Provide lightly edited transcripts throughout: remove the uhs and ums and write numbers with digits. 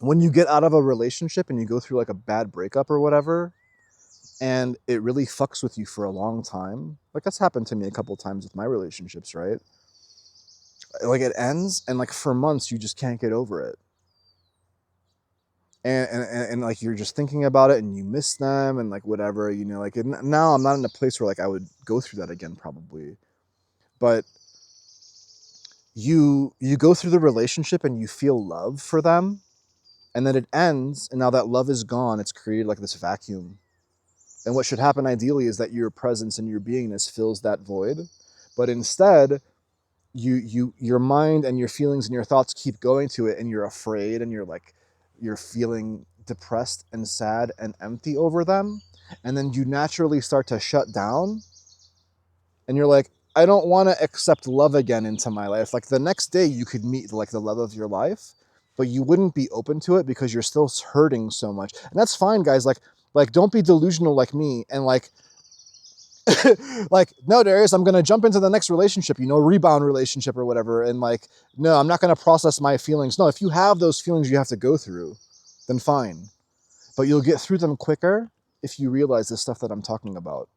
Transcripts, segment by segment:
when you get out of a relationship and you go through like a bad breakup or whatever, and it really fucks with you for a long time, like that's happened to me a couple times with my relationships, right? Like it ends and like for months you just can't get over it. And like you're just thinking about it and you miss them and like whatever, you know, like now I'm not in a place where like I would go through that again probably. But you go through the relationship and you feel love for them, and then it ends, and now that love is gone, it's created like this vacuum. And what should happen ideally is that your presence and your beingness fills that void. But instead, your mind and your feelings and your thoughts keep going to it, and you're afraid, and you're feeling depressed and sad and empty over them. And then you naturally start to shut down, and you're like, I don't want to accept love again into my life. Like the next day you could meet like the love of your life, but you wouldn't be open to it because you're still hurting so much. And that's fine, guys. Like don't be delusional like me and like like, no, Darius, I'm gonna jump into the next relationship, you know, rebound relationship or whatever, and like, no, I'm not gonna process my feelings. No, if you have those feelings you have to go through, then fine. But you'll get through them quicker if you realize the stuff that I'm talking about.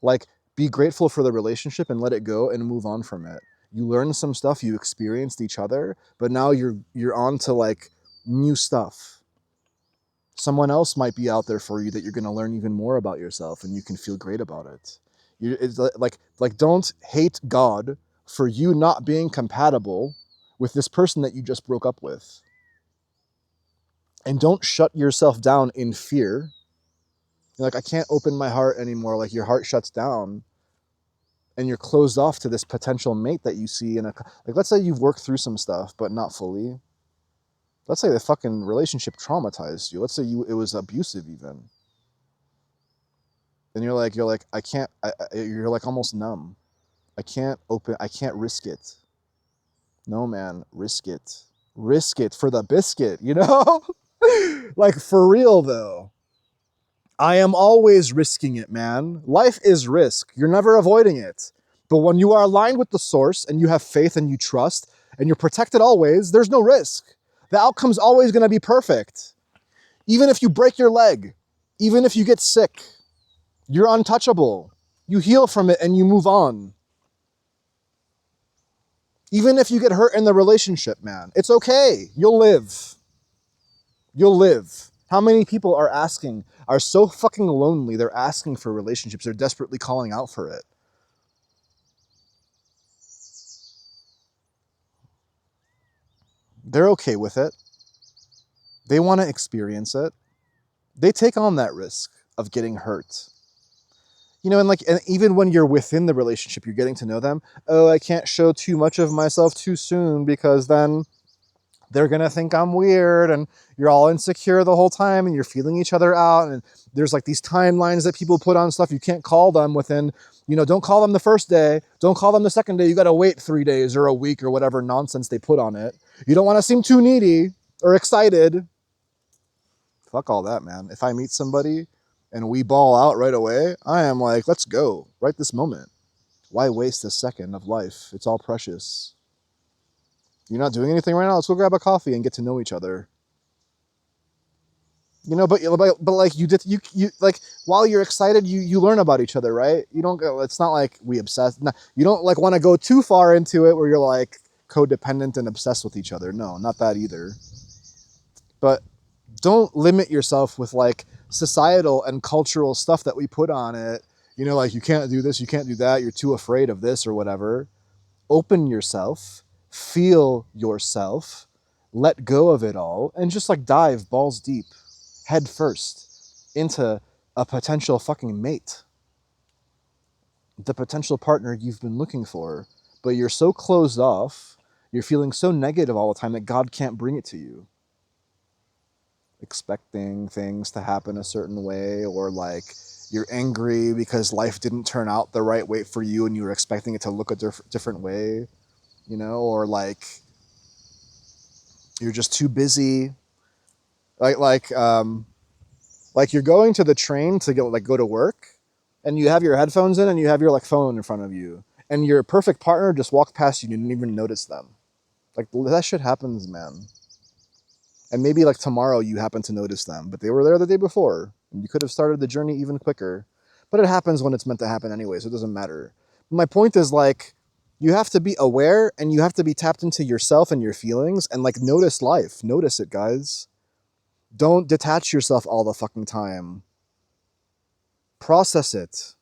Like, be grateful for the relationship and let it go and move on from it. You learned some stuff, you experienced each other, but now you're on to like new stuff. Someone else might be out there for you that you're going to learn even more about yourself, and you can feel great about it. It's like don't hate God for you not being compatible with this person that you just broke up with. And don't shut yourself down in fear. You're like, I can't open my heart anymore. Like your heart shuts down and you're closed off to this potential mate that you see in a, like, let's say you've worked through some stuff but not fully. Let's say the fucking relationship traumatized you. Let's say it was abusive even. Then you're like I can't, you're like almost numb. I can't risk it. No, man, risk it for the biscuit, you know. Like for real though, I am always risking it, man. Life is risk. You're never avoiding it. But when you are aligned with the source and you have faith and you trust and you're protected always, there's no risk. The outcome's always going to be perfect. Even if you break your leg, even if you get sick, you're untouchable. You heal from it and you move on. Even if you get hurt in the relationship, man, it's okay. You'll live. You'll live. How many people are so fucking lonely, they're asking for relationships, they're desperately calling out for it. They're okay with it. They want to experience it. They take on that risk of getting hurt. You know, and even when you're within the relationship, you're getting to know them. Oh, I can't show too much of myself too soon because then they're going to think I'm weird, and you're all insecure the whole time and you're feeling each other out. And there's like these timelines that people put on stuff. You can't call them within, you know, don't call them the first day. Don't call them the second day. You got to wait 3 days or a week or whatever nonsense they put on it. You don't want to seem too needy or excited. Fuck all that, man. If I meet somebody and we ball out right away, I am like, let's go right this moment. Why waste a second of life? It's all precious. You're not doing anything right now. Let's go grab a coffee and get to know each other. You know, but like you like while you're excited, you learn about each other, right? You don't go. It's not like we obsess. No, you don't like want to go too far into it where you're like codependent and obsessed with each other. No, not that either. But don't limit yourself with like societal and cultural stuff that we put on it. You know, like you can't do this, you can't do that. You're too afraid of this or whatever. Open yourself, feel yourself, let go of it all, and just like dive balls deep, head first into a potential fucking mate, the potential partner you've been looking for. But you're so closed off, you're feeling so negative all the time that God can't bring it to you. Expecting things to happen a certain way, or like you're angry because life didn't turn out the right way for you and you were expecting it to look a different way, you know, or like you're just too busy, like like um like you're going to the train to go to work, and you have your headphones in and you have your like phone in front of you, and your perfect partner just walked past you and you didn't even notice them. Like that shit happens, man. And maybe like tomorrow you happen to notice them, but they were there the day before. And you could have started the journey even quicker. But it happens when it's meant to happen anyway, so it doesn't matter. My point is like, you have to be aware and you have to be tapped into yourself and your feelings and like notice life. Notice it, guys. Don't detach yourself all the fucking time. Process it.